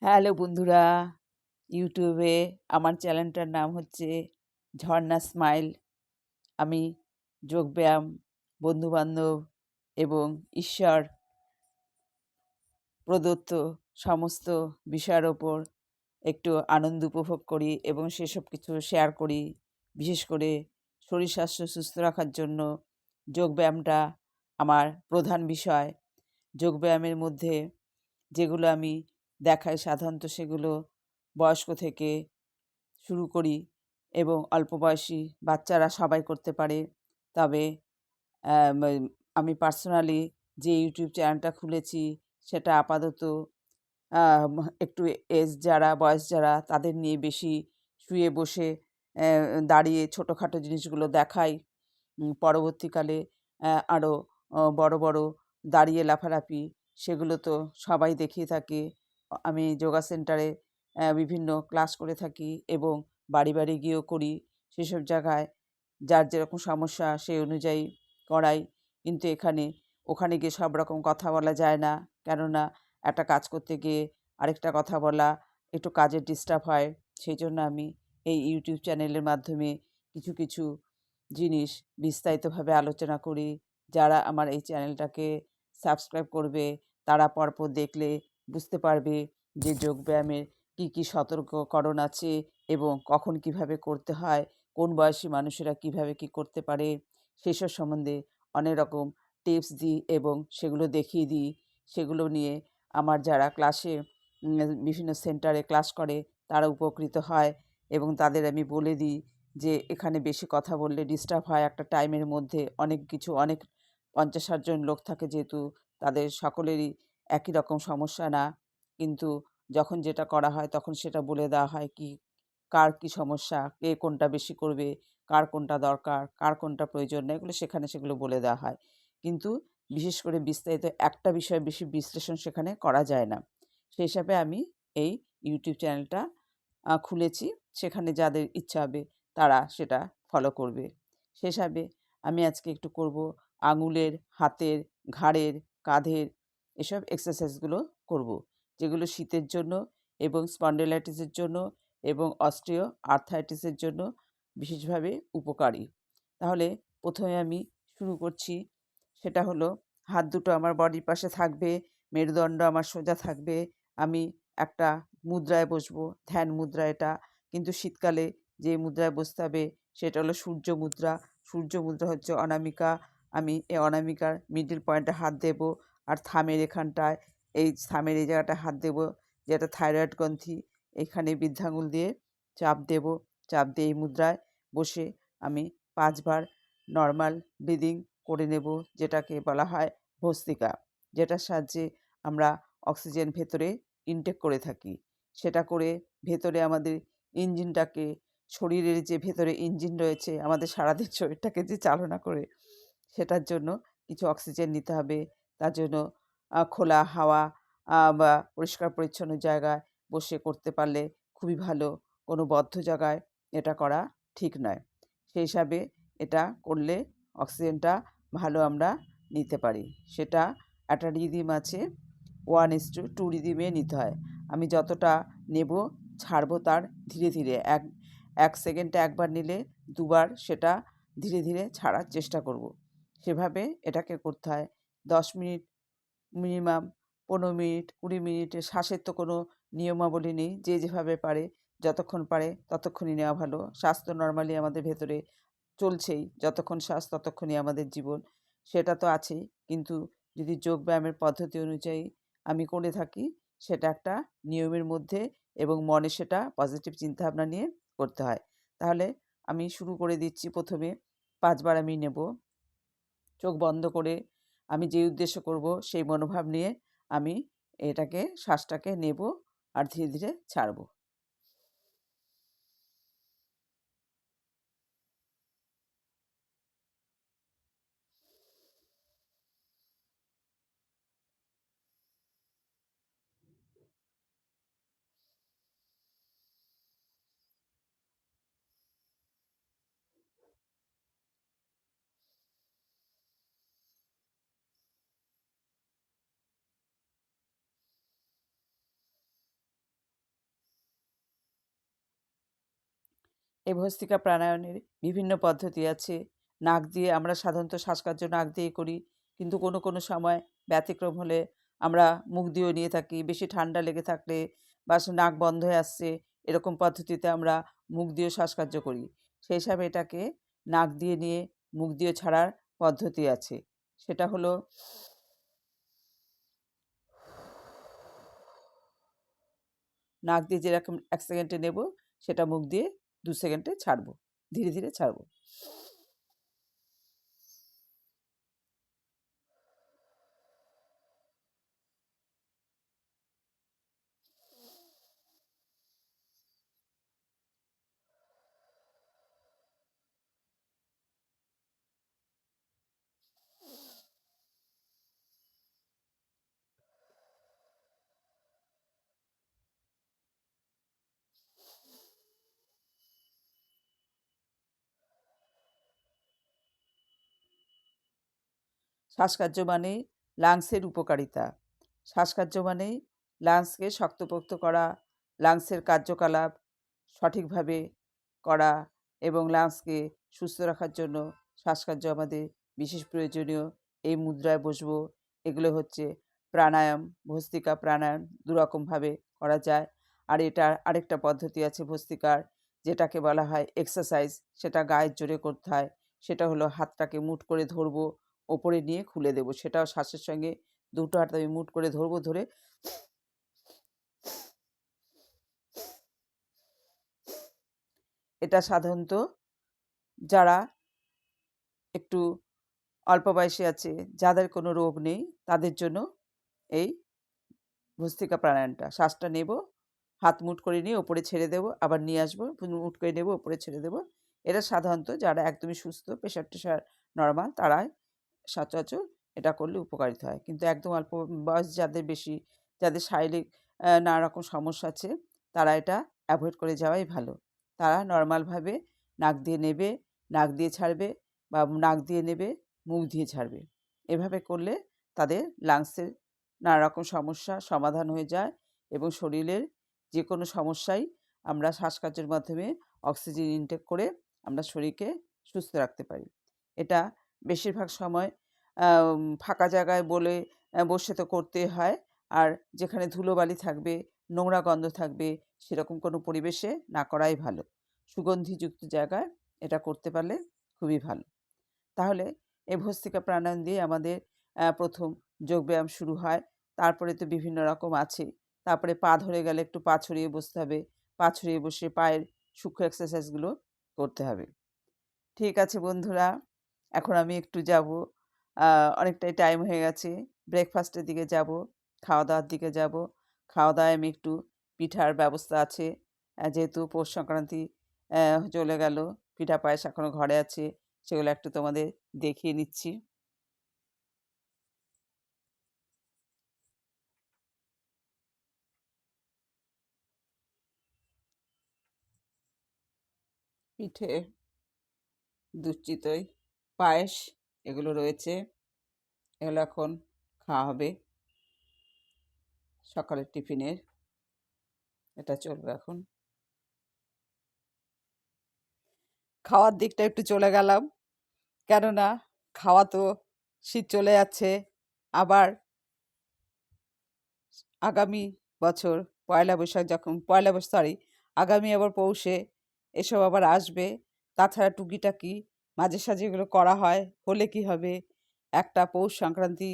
Hello বন্ধুরা, ইউটিউবে আমার চ্যানেলটার নাম হচ্ছে ঝর্ণা স্মাইল। আমি যোগব্যায়াম, বন্ধুবান্ধব এবং ঈশ্বর প্রদত্ত সমস্ত বিষয়ের ওপর একটু আনন্দ উপভোগ করি এবং সেসব কিছু শেয়ার করি। বিশেষ করে শরীর স্বাস্থ্য সুস্থ রাখার জন্য যোগব্যায়ামটা আমার প্রধান বিষয়। যোগব্যায়ামের মধ্যে যেগুলো আমি দেখাই সাধারণত সেগুলো বয়স্ক থেকে শুরু করি এবং অল্প বয়সী বাচ্চারা সবাই করতে পারে। তবে আম আমি পার্সোনালি যে ইউটিউব চ্যানেলটা খুলেছি সেটা আপাতত একটু বয়স যারা তাদের নিয়ে বেশি শুয়ে বসে দাঁড়িয়ে ছোটোখাটো জিনিসগুলো দেখাই। পরবর্তীকালে আরও বড় বড় দাঁড়িয়ে লাফালাফি সেগুলো তো সবাই দেখিয়ে থাকে। আমি যোগা সেন্টারে বিভিন্ন ক্লাস করে থাকি এবং বাড়ি বাড়ি গিয়েও করি। সেসব জায়গায় যার যেরকম সমস্যা সেই অনুযায়ী করাই। কিন্তু ওখানে গিয়ে সব রকম কথা বলা যায় না। কেননা একটা কাজ করতে গিয়ে আরেকটা কথা বলা একটু কাজের ডিস্টার্ব হয়। সেইজন্য আমি এই ইউটিউব চ্যানেলের মাধ্যমে কিছু কিছু জিনিস বিস্তারিতভাবে আলোচনা করি। যারা আমার এই চ্যানেলটাকে সাবস্ক্রাইব করবে তারা পরপর দেখলে বুঝতে পারবে যে যোগব্যায়ামের কী কী সতর্ককরণ আছে এবং কখন কিভাবে করতে হয়, কোন বয়সী মানুষেরা কিভাবে কি করতে পারে সেসব সম্বন্ধে অনেক রকম টিপস দিই এবং সেগুলো দেখিয়ে দিই। সেগুলো নিয়ে আমার যারা ক্লাসে বিভিন্ন সেন্টারে ক্লাস করে তারা উপকৃত হয় এবং তাদের আমি বলে দিই যে এখানে বেশি কথা বললে ডিস্টার্ব হয়। একটা টাইমের মধ্যে অনেক ৫০-৬০ জন লোক থাকে, যেহেতু তাদের সকলেরই একই রকম সমস্যা না। কিন্তু যখন যেটা করা হয় তখন সেটা বলে দেওয়া হয় কার কী সমস্যা, কে কোনটা বেশি করবে, কার কোনটা দরকার, কার কোনটা প্রয়োজন না, সেগুলো বলে দেওয়া হয়। কিন্তু বিশেষ করে বিস্তারিত একটা বিষয়ে বেশি বিশ্লেষণ সেখানে করা যায় না। সেই হিসাবে আমি এই ইউটিউব চ্যানেলটা খুলেছি। সেখানে যাদের ইচ্ছা হবে তারা সেটা ফলো করবে। সে হিসাবে আমি আজকে একটু করব আঙুলের, হাতের, ঘাড়ের, কাঁধের এসব এক্সারসাইজগুলো করব। যেগুলো শীতের জন্য এবং স্পন্ডিলাইটিসের জন্য এবং অস্টিও আর্থ্রাইটিসের জন্য বিশেষভাবে উপকারী। তাহলে প্রথমে আমি শুরু করছি। সেটা হলো হাত দুটো আমার বডির পাশে থাকবে, মেরুদণ্ড আমার সোজা থাকবে। আমি একটা মুদ্রায় বসবো, ধ্যান মুদ্রা এটা। কিন্তু শীতকালে যে মুদ্রায় বসতে হবে সেটা হলো সূর্য মুদ্রা। সূর্য মুদ্রা হচ্ছে অনামিকা। আমি এই অনামিকার মিডল পয়েন্টে হাত দেবো আর থামের এখানটায়, এই থামের এই জায়গাটায় হাত দেবো, যেটা থাইরয়েড গ্রন্থি। এখানে বৃদ্ধাঙ্গুল দিয়ে চাপ দেবো। চাপ দিয়ে এই মুদ্রায় বসে আমি ৫ বার নর্মাল ব্রিদিং করে নেব, যেটাকে বলা হয় ভস্ত্রিকা। যেটার সাহায্যে আমরা অক্সিজেন ভেতরে ইনটেক করে থাকি। সেটা করে ভেতরে আমাদের ইঞ্জিনটাকে, শরীরের যে ভেতরে ইঞ্জিন রয়েছে আমাদের সারাদিন শরীরটাকে যে চালনা করে, সেটার জন্য কিছু অক্সিজেন নিতে হবে। তার জন্য খোলা হাওয়া বা পরিষ্কার পরিচ্ছন্ন জায়গায় বসে করতে পারলে খুবই ভালো। কোনো বদ্ধ জায়গায় এটা করা ঠিক নয়। সেই হিসাবে এটা করলে অক্সিজেনটা ভালো আমরা নিতে পারি। সেটা একটা রিদিম আছে, 1:2 রিদিমে নিতে হয়। আমি যতটা নেব ছাড়বো তার ধীরে ধীরে। ১ সেকেন্ডে একবার নিলে দুবার সেটা ধীরে ধীরে ছাড়ার চেষ্টা করব। সেভাবে এটাকে করতে হয়। ১০ মিনিট মিনিমাম, ১৫ মিনিট, ২০ মিনিটে। শ্বাসের তো কোনো নিয়মাবলী নেই। যে যেভাবে পারে, যতক্ষণ পারে ততক্ষণই নেওয়া ভালো। শ্বাস তো নরমালি আমাদের ভেতরে চলছেই। যতক্ষণ শ্বাস ততক্ষণই আমাদের জীবন। সেটা তো আছেই। কিন্তু যদি যোগব্যায়ামের পদ্ধতি অনুযায়ী আমি করে থাকি, সেটা একটা নিয়মের মধ্যে এবং মনে সেটা পজিটিভ চিন্তাভাবনা নিয়ে করতে হয়। তাহলে আমি শুরু করে দিচ্ছি। প্রথমে ৫ বার আমি নেব। চোখ বন্ধ করে আমি যে উদ্দেশ্য করব সেই মনোভাব নিয়ে আমি শ্বাসটাকে নেব আর ধীরে ধীরে ছাড়ব। এই ভস্ত্রিকা প্রাণায়ামের বিভিন্ন পদ্ধতি আছে। নাক দিয়ে আমরা সাধারণত শ্বাসকার্য নাক দিয়ে করি, কিন্তু কোনো কোনো সময় ব্যতিক্রম হলে আমরা মুখ দিয়েও নিয়ে থাকি। বেশি ঠান্ডা লেগে থাকলে বা নাক বন্ধ হয়ে আসছে, এরকম পদ্ধতিতে আমরা মুখ দিয়েও শ্বাসকার্য করি। সেই হিসাবে এটাকে নাক দিয়ে নিয়ে মুখ দিয়ে ছাড়ার পদ্ধতি আছে। সেটা হলো নাক দিয়ে যেরকম 1 সেকেন্ডে নেব, সেটা মুখ দিয়ে 2 সেকেন্ডে ছাড়ব, ধীরে ধীরে ছাড়ব। শ্বাসকার্য মানেই লাংসের উপকারিতা। শ্বাসকার্য মানেই লাংসকে শক্তপোক্ত করা, লাংসের কার্যকলাপ সঠিকভাবে করা এবং লাংসকে সুস্থ রাখার জন্য শ্বাসকার্য আমাদের বিশেষ প্রয়োজনীয়। এই মুদ্রায় বসবো, এগুলো হচ্ছে প্রাণায়াম, ভস্ত্রিকা প্রাণায়াম। দুরকমভাবে করা যায়। আর এটার আরেকটা পদ্ধতি আছে ভস্ত্রিকার, যেটাকে বলা হয় এক্সারসাইজ। সেটা গায়ের জোরে করতে হয়। সেটা হলো হাতটাকে মুঠ করে ধরবো, ওপরে নিয়ে খুলে দেবো। সেটাও শ্বাসের সঙ্গে দুটো হাত আমি মুঠ করে ধরবো, ধরে এটা সাধারণত যারা একটু অল্প বয়সী আছে, যাদের কোনো রোগ নেই, তাদের জন্য এই ভস্ত্রিকা প্রাণায়ামটা। শ্বাসটা নেব, হাত মুঠ করে নিয়ে ওপরে ছেড়ে দেবো, আবার নিয়ে আসবো, মুঠ করে নেবো, ওপরে ছেড়ে দেবো। এটা সাধারণত যারা একদমই সুস্থ, প্রেশার টেশার নর্মাল, তারাই সচরাচর এটা করলে উপকারিতা হয়। কিন্তু একদম অল্প বয়স যাদের বেশি, যাদের শারীরিক নানা রকম সমস্যা আছে, তারা এটা অ্যাভয়েড করে যাওয়াই ভালো। তারা নর্মালভাবে নাক দিয়ে নেবে, নাক দিয়ে ছাড়বে, বা নাক দিয়ে নেবে, মুখ দিয়ে ছাড়বে। এভাবে করলে তাদের লাংসের নানা রকম সমস্যা সমাধান হয়ে যায় এবং শরীরের যে কোনো সমস্যাই আমরা শ্বাসকার্যের মাধ্যমে অক্সিজেন ইনটেক করে আমরা শরীরকে সুস্থ রাখতে পারি। এটা বেশিরভাগ সময় ফাঁকা জায়গায় বসে তো করতে হয়। আর যেখানে ধুলোবালি থাকবে, নোংরা গন্ধ থাকবে, সেরকম কোনো পরিবেশে না করাই ভালো। সুগন্ধিযুক্ত জায়গায় এটা করতে পারলে খুবই ভালো। তাহলে এই ভস্ত্রিকা প্রাণায়াম দিয়ে আমাদের প্রথম যোগব্যায়াম শুরু হয়। তারপরে তো বিভিন্ন রকম আছে। তারপরে পা ধরে গেলে একটু পা ছড়িয়ে বসতে হবে। পা ছড়িয়ে বসে পায়ের সূক্ষ্ম এক্সারসাইজগুলো করতে হবে। ঠিক আছে বন্ধুরা, এখন আমি একটু যাব, অনেকটাই টাইম হয়ে গেছে, ব্রেকফাস্টের দিকে যাব, খাওয়া-দাওয়ার দিকে যাব। খাওয়া-দাওয়ায় আমি একটু পিঠার ব্যবস্থা আছে। যেহেতু পৌষ সংক্রান্তি চলে গেল, পিঠা পায়েস এখনও ঘরে আছে, সেগুলো একটু তোমাদের দেখিয়ে নিচ্ছি। পিঠে, দুধ চিতই, পায়েস এগুলো রয়েছে। এগুলো এখন খাওয়া হবে সকালের টিফিনের। এটা চলবে এখন। খাওয়ার দিকটা একটু চলে গেলাম, কেননা খাওয়া তো শীত চলে যাচ্ছে। আবার আগামী বছর আগামী আবার পৌষে এসব আবার আসবে। তাছাড়া টুকিটাকি মাঝে সাঝে এগুলো করা হয়। হলে কি হবে, একটা পৌষ সংক্রান্তি,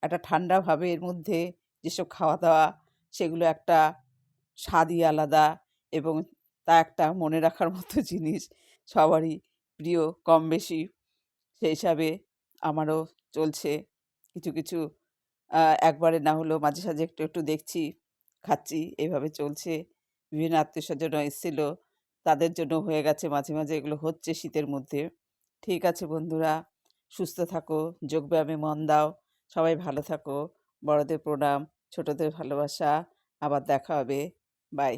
একটা ঠান্ডা ভাবের মধ্যে যেসব খাওয়া দাওয়া, সেগুলো একটা স্বাদই আলাদা এবং তা একটা মনে রাখার মতো জিনিস, সবারই প্রিয় কম বেশি। সেই হিসাবে আমারও চলছে কিছু কিছু, একবারে না হলেও মাঝে সাঝে একটু একটু দেখছি, খাচ্ছি, এইভাবে চলছে। বিভিন্ন আত্মীয়স্বজনও এসেছিল, তাদের জন্য হয়ে গেছে, মাঝে মাঝে এগুলো হচ্ছে শীতের মধ্যে। ঠিক আছে বন্ধুরা, সুস্থ থাকো, যোগব্যায়ামে মন দাও, সবাই ভালো থাকো। বড়দের প্রণাম, ছোটদের ভালোবাসা। আবার দেখা হবে। বাই।